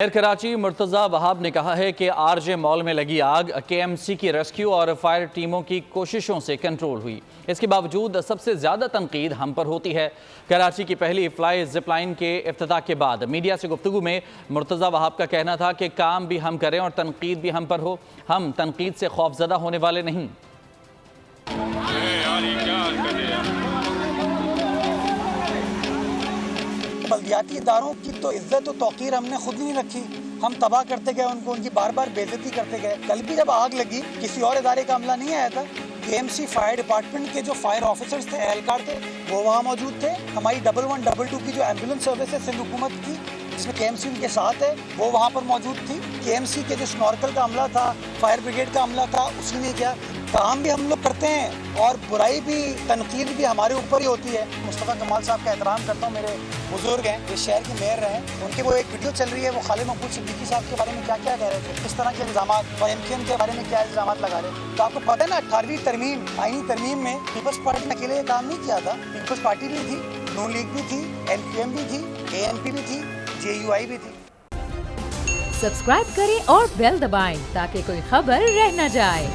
Mayor Karachi Murtaza وہاب نے کہا ہے کہ آر جے مال میں لگی آگ کے ایم سی کی ریسکیو اور فائر ٹیموں کی کوششوں سے کنٹرول ہوئی۔ اس کے باوجود سب سے زیادہ تنقید ہم پر ہوتی ہے۔ کراچی کی پہلی فلائی زپ لائن کے افتتاح کے بعد میڈیا سے گفتگو میں مرتضی وہاب کا کہنا تھا کہ کام بھی ہم کریں اور تنقید بھی ہم پر ہو، ہم تنقید سے خوفزدہ ہونے والے نہیں۔ بلدیاتی اداروں کی تو عزت و توقیر ہم نے خود نہیں رکھی، ہم تباہ کرتے گئے ان کو، ان کی بار بار بے عزتی کرتے گئے۔ کل بھی جب آگ لگی کسی اور ادارے کا عملہ نہیں آیا تھا، کے ایم سی فائر ڈپارٹمنٹ کے جو فائر آفیسرز تھے، اہلکار تھے، وہ وہاں موجود تھے۔ ہماری 1122 کی جو ایمبولینس سروس ہے سندھ حکومت کی، جس میں کے ایم سی ان کے ساتھ ہے، وہ وہاں پر موجود تھی۔ کے ایم سی کے جو سنورکل کا عملہ تھا، فائر بریگیڈ کا عملہ تھا، اسی نے کیا کام بھی ہم لوگ کرتے ہیں اور برائی بھی، تنقید بھی ہمارے اوپر ہی ہوتی ہے۔ مصطفیٰ کمال صاحب کا احترام کرتا ہوں، میرے بزرگ ہیں، اس شہر کی میئر رہے ہیں، ان کی وہ ایک ویڈیو چل رہی ہے، وہ خالد مقبول صدیقی صاحب کے بارے میں کیا کیا کہہ رہے تھے، اس طرح کے الزامات، اور ایم کیو ایم کے بارے میں کیا الزامات لگا رہے ہیں۔ تو آپ کو پتہ ہے نا 18ویں ترمیم، آئینی ترمیم میں پیپلز پارٹی نے اکیلے یہ کام نہیں کیا تھا، پیپلز پارٹی بھی تھی، نون لیگ بھی تھی، ایم کیو ایم بھی تھی، اے این پی بھی تھی، جے یو آئی بھی تھی۔ سبسکرائب کریں اور بیل دبائیں تاکہ کوئی خبر رہ نہ جائے۔